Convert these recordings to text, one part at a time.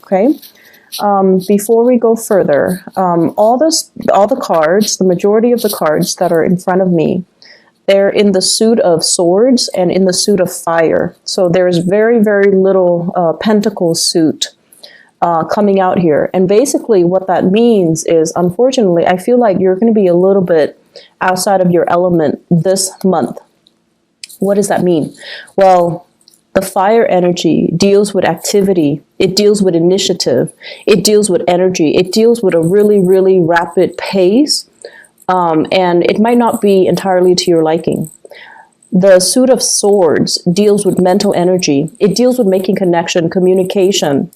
Okay. Before we go further, all the cards, the majority of the cards that are in front of me, they're in the suit of swords and in the suit of fire. So there's very, very little pentacle suit coming out here. And basically what that means is, unfortunately, I feel like you're going to be a little bit outside of your element this month. What does that mean? Well, the fire energy deals with activity. It deals with initiative. It deals with energy. It deals with a really, really rapid pace. And it might not be entirely to your liking. The suit of swords deals with mental energy. It deals with making connection, communication.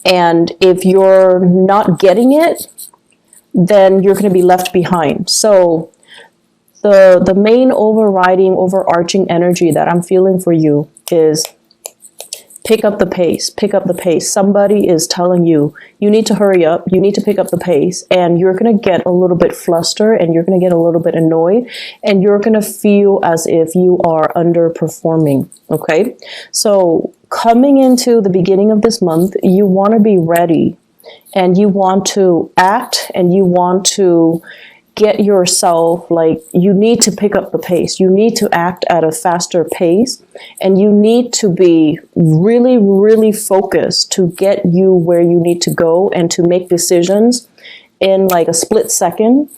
And if you're not getting it, then you're going to be left behind. So the main overarching energy that I'm feeling for you is pick up the pace, pick up the pace. Somebody is telling you, you need to hurry up, you need to pick up the pace, and you're going to get a little bit flustered, and you're going to get a little bit annoyed, and you're going to feel as if you are underperforming, okay? So coming into the beginning of this month, you want to be ready, and you want to act, and you want to get yourself, like, you need to pick up the pace. You need to act at a faster pace, and you need to be really, really focused to get you where you need to go and to make decisions in like a split second.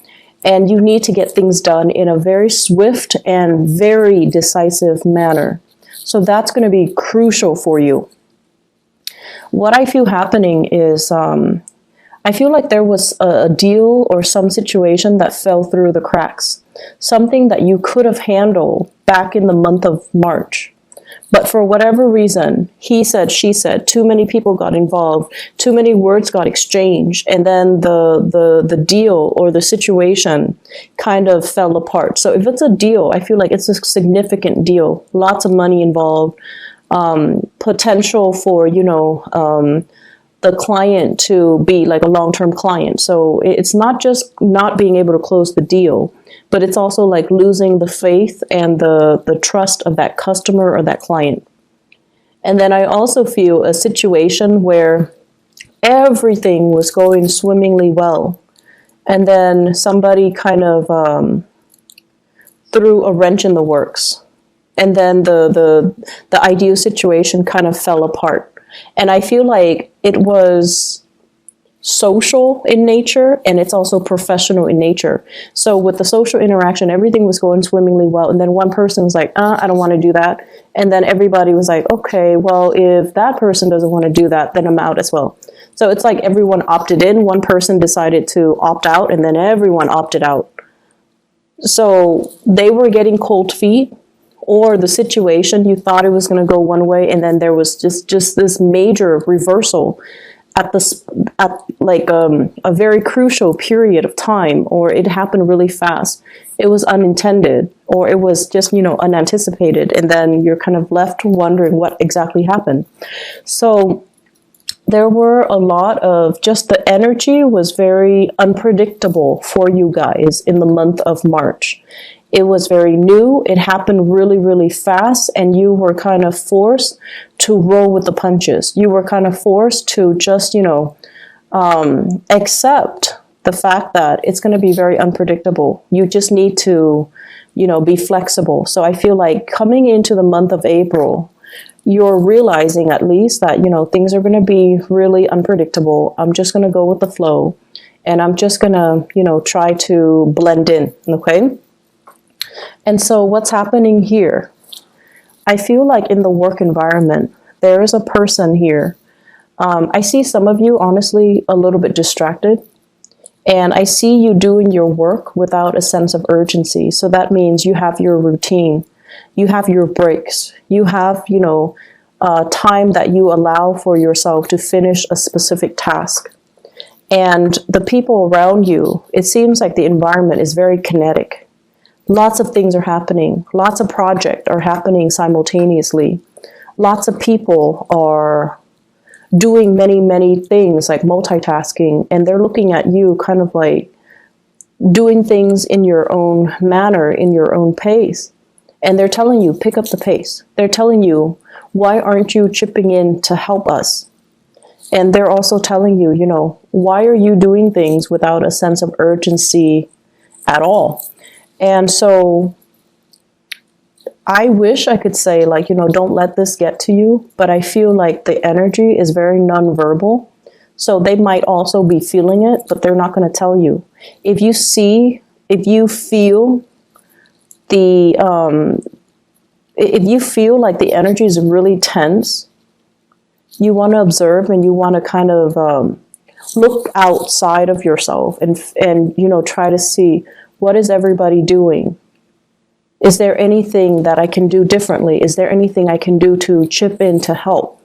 And you need to get things done in a very swift and very decisive manner. So that's going to be crucial for you. What I feel happening is, I feel like there was a deal or some situation that fell through the cracks. Something that you could have handled back in the month of March. But for whatever reason, he said, she said, too many people got involved, too many words got exchanged, and then the deal or the situation kind of fell apart. So if it's a deal, I feel like it's a significant deal. Lots of money involved, potential for, the client to be like a long-term client. So it's not just not being able to close the deal, but it's also like losing the faith and the trust of that customer or that client. And then I also feel a situation where everything was going swimmingly well. And then somebody kind of threw a wrench in the works. And then the ideal situation kind of fell apart. And I feel like it was social in nature, and it's also professional in nature. So with the social interaction, everything was going swimmingly well. And then one person was like, I don't want to do that. And then everybody was like, okay, well, if that person doesn't want to do that, then I'm out as well. So it's like everyone opted in. One person decided to opt out, and then everyone opted out. So they were getting cold feet. Or the situation, you thought it was going to go one way, and then there was just this major reversal at a very crucial period of time, or it happened really fast. It was unintended, or it was just, unanticipated, and then you're kind of left wondering what exactly happened. So there were a lot of just the energy was very unpredictable for you guys in the month of March. It was very new. It happened really, really fast, and you were kind of forced to roll with the punches. You were kind of forced to just, accept the fact that it's going to be very unpredictable. You just need to, be flexible. So I feel like coming into the month of April, you're realizing at least that, things are going to be really unpredictable. I'm just going to go with the flow, and I'm just going to, try to blend in, okay? And so what's happening here? I feel like in the work environment, there is a person here. I see some of you, honestly, a little bit distracted. And I see you doing your work without a sense of urgency. So that means you have your routine. You have your breaks. You have, time that you allow for yourself to finish a specific task. And the people around you, it seems like the environment is very kinetic. Lots of things are happening. Lots of projects are happening simultaneously. Lots of people are doing many, many things, like multitasking, and they're looking at you kind of like doing things in your own manner, in your own pace. And they're telling you, pick up the pace. They're telling you, why aren't you chipping in to help us? And they're also telling you, why are you doing things without a sense of urgency at all? And so I wish I could say, like, don't let this get to you, but I feel like the energy is very nonverbal. So they might also be feeling it, but they're not going to tell you. If you feel like the energy is really tense, you want to observe and you want to kind of look outside of yourself and try to see, what is everybody doing? Is there anything that I can do differently? Is there anything I can do to chip in to help?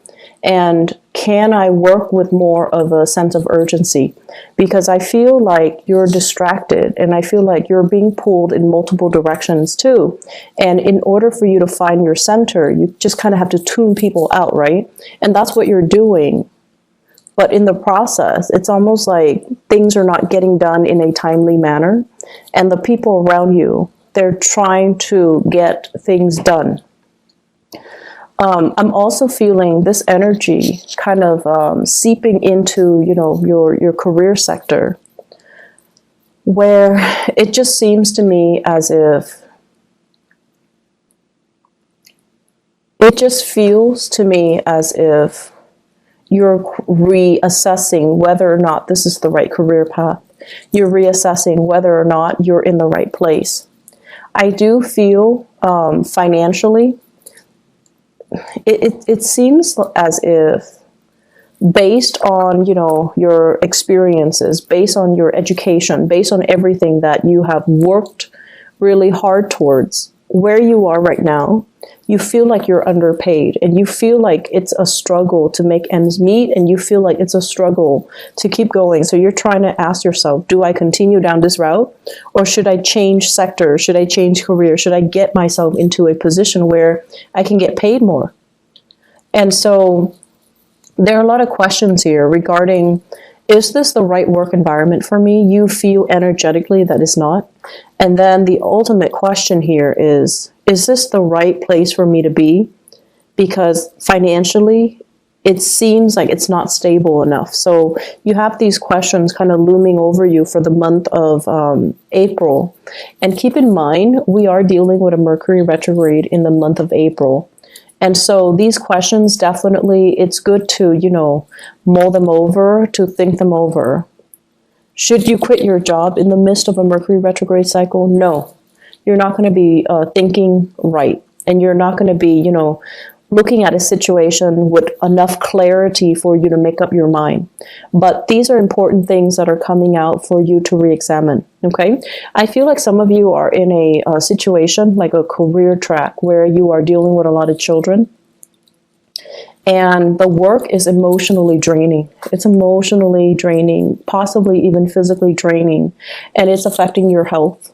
And can I work with more of a sense of urgency? Because I feel like you're distracted and I feel like you're being pulled in multiple directions too. And in order for you to find your center, you just kind of have to tune people out, right? And that's what you're doing. But in the process, it's almost like things are not getting done in a timely manner. And the people around you, they're trying to get things done. I'm also feeling this energy kind of seeping into, your career sector, where it just seems to me as if, it just feels to me as if you're reassessing whether or not this is the right career path. You're reassessing whether or not you're in the right place. I do feel financially, it seems as if, based on your experiences, based on your education, based on everything that you have worked really hard towards, where you are right now, you feel like you're underpaid and you feel like it's a struggle to make ends meet and you feel like it's a struggle to keep going. So you're trying to ask yourself, do I continue down this route or should I change sector? Should I change career? Should I get myself into a position where I can get paid more? And so there are a lot of questions here regarding, is this the right work environment for me? You feel energetically that it's not. And then the ultimate question here is this the right place for me to be? Because financially, it seems like it's not stable enough. So you have these questions kind of looming over you for the month of April. And keep in mind, we are dealing with a Mercury retrograde in the month of April. And so these questions, definitely, it's good to, mull them over, to think them over. Should you quit your job in the midst of a Mercury retrograde cycle? No. You're not going to be thinking right. And you're not going to be, looking at a situation with enough clarity for you to make up your mind. But these are important things that are coming out for you to re-examine, okay? I feel like some of you are in a situation, like a career track, where you are dealing with a lot of children. And the work is emotionally draining. It's emotionally draining, possibly even physically draining, and it's affecting your health.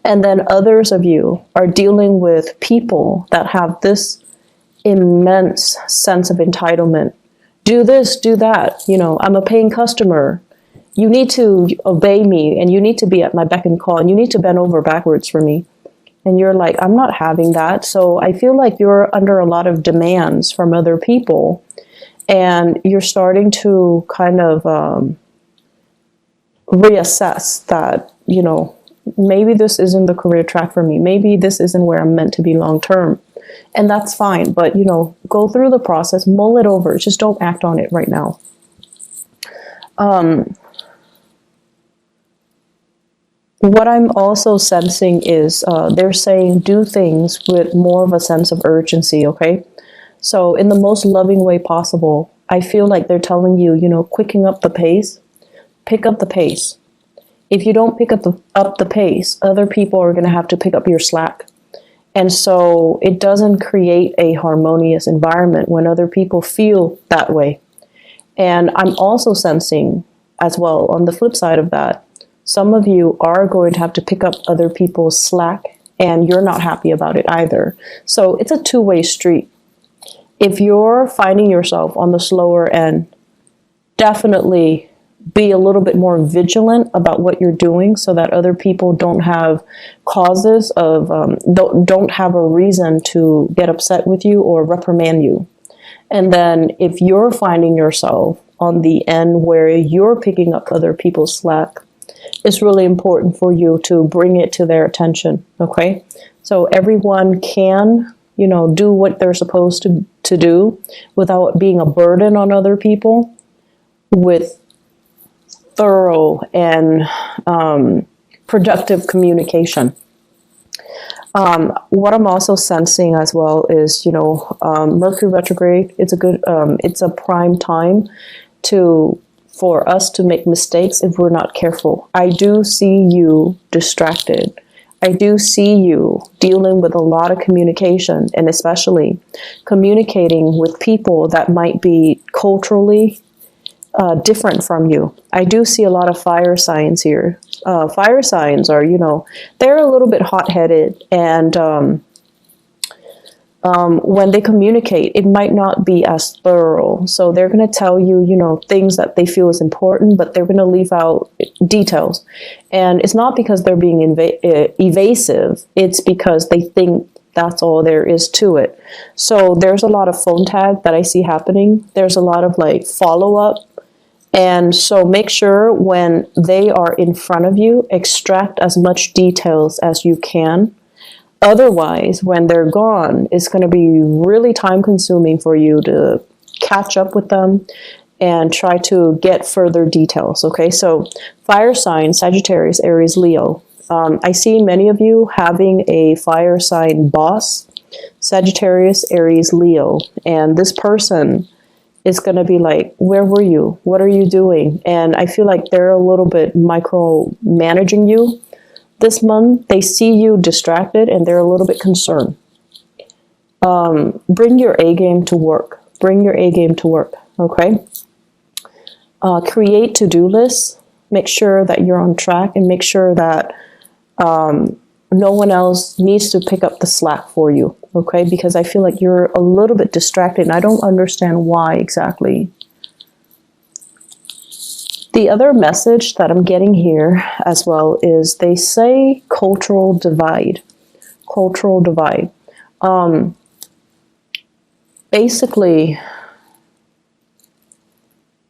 And then others of you are dealing with people that have this immense sense of entitlement. Do this, do that. I'm a paying customer. You need to obey me and you need to be at my beck and call and you need to bend over backwards for me. And you're like, I'm not having that. So I feel like you're under a lot of demands from other people and you're starting to kind of reassess that, maybe this isn't the career track for me. Maybe this isn't where I'm meant to be long term. And that's fine. But, go through the process, mull it over. Just don't act on it right now. What I'm also sensing is they're saying do things with more of a sense of urgency, okay? So in the most loving way possible, I feel like they're telling you, quicken up the pace. Pick up the pace. If you don't pick up the pace, other people are going to have to pick up your slack. And so it doesn't create a harmonious environment when other people feel that way. And I'm also sensing as well, on the flip side of that, some of you are going to have to pick up other people's slack and you're not happy about it either. So it's a two-way street. If you're finding yourself on the slower end, definitely be a little bit more vigilant about what you're doing so that other people don't have causes of, don't have a reason to get upset with you or reprimand you. And then if you're finding yourself on the end where you're picking up other people's slack, it's really important for you to bring it to their attention, okay? So everyone can, do what they're supposed to do without being a burden on other people, with thorough and productive communication. What I'm also sensing as well is, Mercury retrograde. It's a prime time for us to make mistakes if we're not careful. I do see you distracted. I do see you dealing with a lot of communication, and especially communicating with people that might be culturally different from you. I do see a lot of fire signs here. Fire signs are, they're a little bit hot-headed, and when they communicate, it might not be as thorough. So they're going to tell you, things that they feel is important, but they're going to leave out details. And it's not because they're being evasive. It's because they think that's all there is to it. So there's a lot of phone tag that I see happening. There's a lot of follow-up. And so make sure when they are in front of you, extract as much details as you can. Otherwise, when they're gone, it's going to be really time consuming for you to catch up with them and try to get further details. Okay, so fire sign, Sagittarius, Aries, Leo. I see many of you having a fire sign boss, Sagittarius, Aries, Leo. And this person is going to be like, where were you? What are you doing? And I feel like they're a little bit micromanaging you. This month, they see you distracted and they're a little bit concerned. Bring your A game to work. Bring your A game to work, okay? Create to-do lists. Make sure that you're on track and make sure that no one else needs to pick up the slack for you, okay? Because I feel like you're a little bit distracted and I don't understand why exactly. The other message that I'm getting here as well is they say cultural divide. Cultural divide. Basically,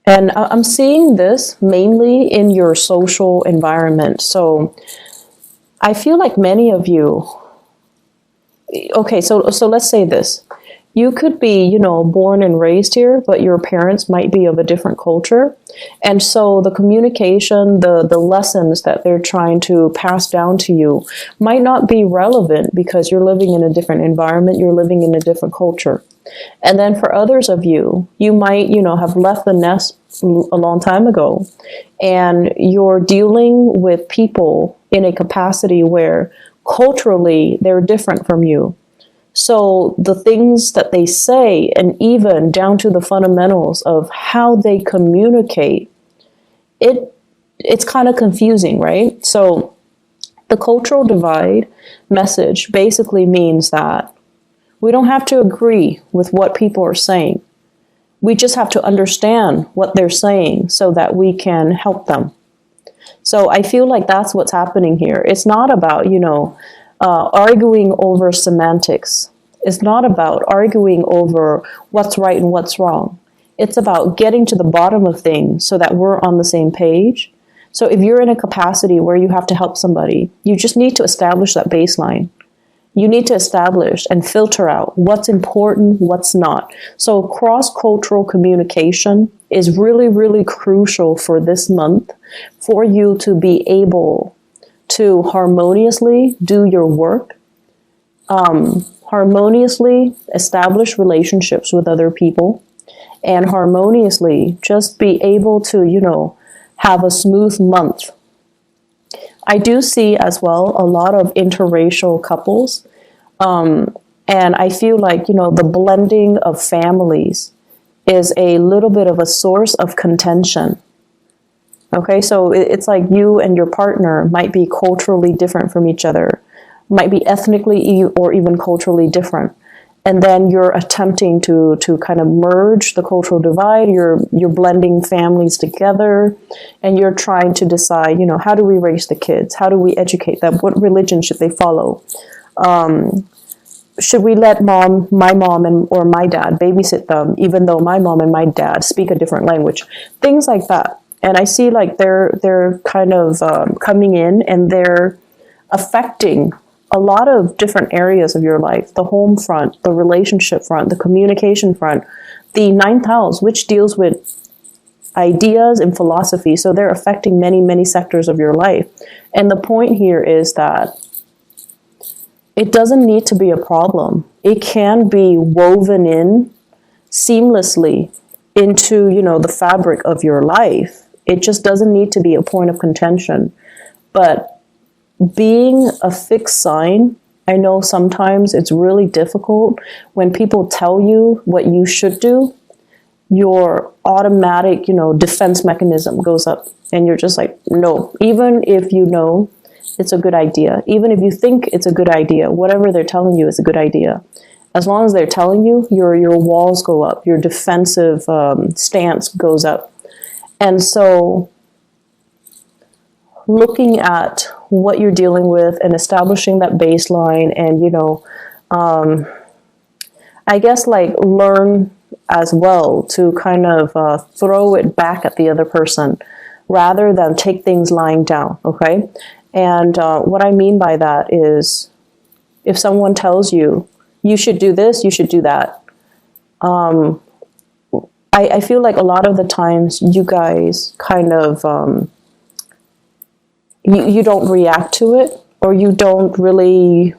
and I'm seeing this mainly in your social environment. So I feel like many of you, okay, so let's say this. You could be, born and raised here, but your parents might be of a different culture. And so the communication, the lessons that they're trying to pass down to you might not be relevant because you're living in a different environment, you're living in a different culture. And then for others of you, you might, have left the nest a long time ago, and you're dealing with people in a capacity where culturally they're different from you. So the things that they say, and even down to the fundamentals of how they communicate, it's kind of confusing, right? So the cultural divide message basically means that we don't have to agree with what people are saying. We just have to understand what they're saying so that we can help them. So I feel like that's what's happening here. It's not about, arguing over semantics. It's not about arguing over what's right and what's wrong. It's about getting to the bottom of things so that we're on the same page. So if you're in a capacity where you have to help somebody, you just need to establish that baseline. You need to establish and filter out what's important, what's not. So cross-cultural communication is really, really crucial for this month for you to be able to harmoniously do your work, harmoniously establish relationships with other people, and harmoniously just be able to, have a smooth month. I do see as well a lot of interracial couples, and I feel like, the blending of families is a little bit of a source of contention. Okay, so it's like you and your partner might be culturally different from each other, might be ethnically or even culturally different. And then you're attempting to kind of merge the cultural divide, you're blending families together, and you're trying to decide, how do we raise the kids? How do we educate them? What religion should they follow? should we let my mom and or my dad babysit them, even though my mom and my dad speak a different language? Things like that. And I see like they're kind of coming in and they're affecting a lot of different areas of your life: the home front, the relationship front, the communication front, the ninth house, which deals with ideas and philosophy. So they're affecting many, many sectors of your life. And the point here is that it doesn't need to be a problem. It can be woven in seamlessly into, the fabric of your life. It just doesn't need to be a point of contention. But being a fixed sign, I know sometimes it's really difficult when people tell you what you should do. Your automatic, defense mechanism goes up and you're just like, no, even if you know it's a good idea, even if you think it's a good idea, whatever they're telling you is a good idea. As long as they're telling you, your walls go up, your defensive stance goes up. And so looking at what you're dealing with and establishing that baseline and, I guess like learn as well to kind of throw it back at the other person rather than take things lying down, okay? And what I mean by that is if someone tells you, you should do this, you should do that, I feel like a lot of the times you guys kind of, you don't react to it, or you don't really,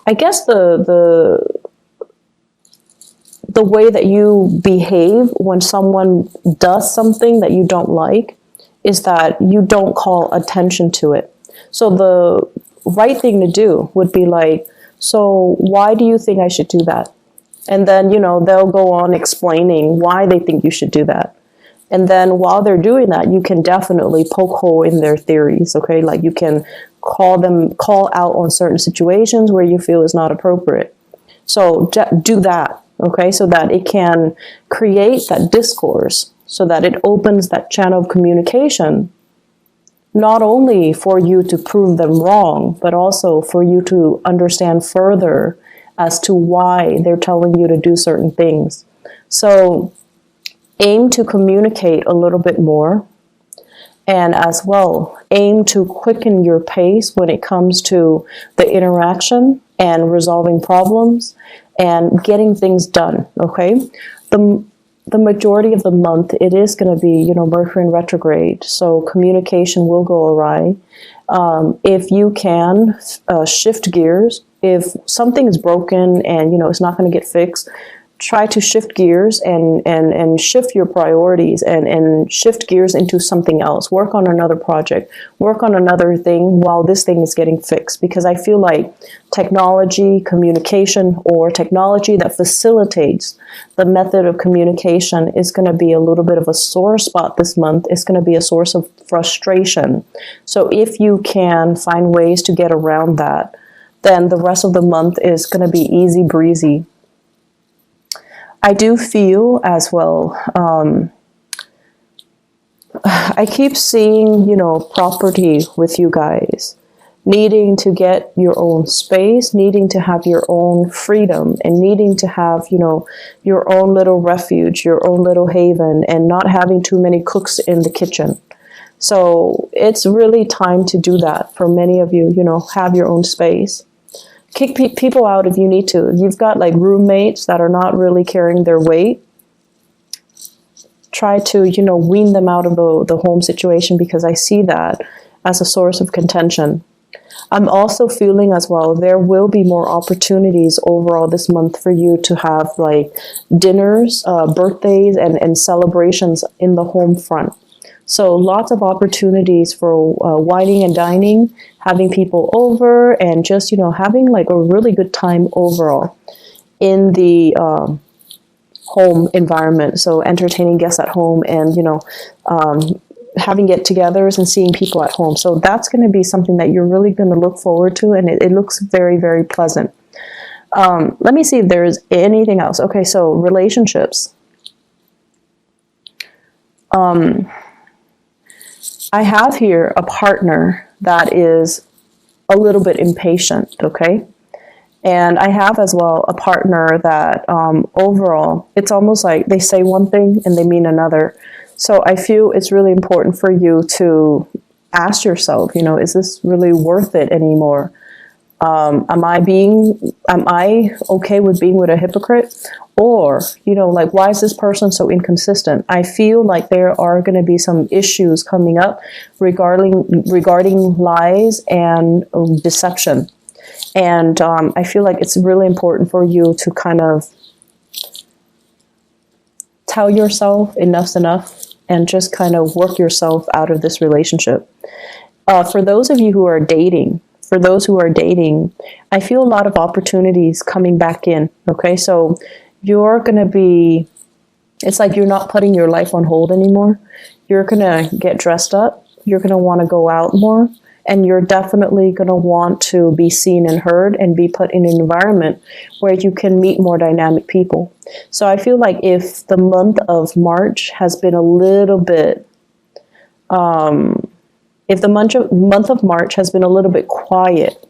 I guess the way that you behave when someone does something that you don't like is that you don't call attention to it. So the right thing to do would be like, so why do you think I should do that? And then, they'll go on explaining why they think you should do that. And then while they're doing that, you can definitely poke hole in their theories, okay? Like you can call out on certain situations where you feel is not appropriate. So do that, okay? So that it can create that discourse, so that it opens that channel of communication, not only for you to prove them wrong, but also for you to understand further as to why they're telling you to do certain things. So aim to communicate a little bit more, and as well, aim to quicken your pace when it comes to the interaction and resolving problems and getting things done, okay? The majority of the month, it is going to be, Mercury in retrograde, so communication will go awry. If you can shift gears, if something is broken and, it's not going to get fixed, try to shift gears and shift your priorities and shift gears into something else. Work on another project. Work on another thing while this thing is getting fixed. Because I feel like technology, communication, or technology that facilitates the method of communication is going to be a little bit of a sore spot this month. It's going to be a source of frustration. So if you can find ways to get around that, then the rest of the month is going to be easy breezy. I do feel as well, I keep seeing, property with you guys, needing to get your own space, needing to have your own freedom, and needing to have, your own little refuge, your own little haven, and not having too many cooks in the kitchen. So it's really time to do that for many of you, have your own space. Kick people out if you need to. If you've got like roommates that are not really carrying their weight, try to, wean them out of the home situation, because I see that as a source of contention. I'm also feeling as well, there will be more opportunities overall this month for you to have like dinners, birthdays, and celebrations in the home front. So lots of opportunities for wining and dining, having people over, and just, having like a really good time overall in the home environment. So entertaining guests at home and, having get-togethers and seeing people at home. So that's going to be something that you're really going to look forward to, and it looks very, very pleasant. Let me see if there's anything else. Okay, so relationships. I have here a partner that is a little bit impatient, okay? And I have as well a partner that overall, it's almost like they say one thing and they mean another. So I feel it's really important for you to ask yourself, is this really worth it anymore? Am I okay with being with a hypocrite? Or, like, why is this person so inconsistent? I feel like there are going to be some issues coming up regarding lies and deception. And I feel like it's really important for you to kind of tell yourself enough's enough and just kind of work yourself out of this relationship. For those of you who are dating, I feel a lot of opportunities coming back in. Okay, so you're going to be, it's like you're not putting your life on hold anymore. You're going to get dressed up. You're going to want to go out more. And you're definitely going to want to be seen and heard and be put in an environment where you can meet more dynamic people. So I feel like if the month of March has been a little bit, if the month of March has been a little bit quiet,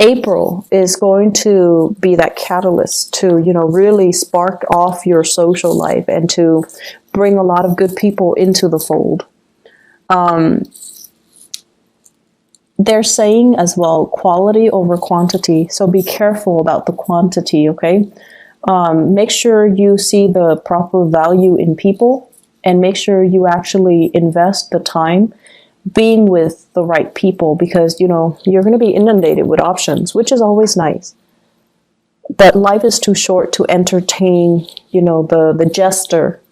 April is going to be that catalyst to, really spark off your social life and to bring a lot of good people into the fold. They're saying as well, quality over quantity. So be careful about the quantity, okay? Make sure you see the proper value in people and make sure you actually invest the time being with the right people because, you're going to be inundated with options, which is always nice. But life is too short to entertain, the jester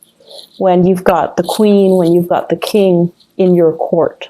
when you've got the queen, when you've got the king in your court.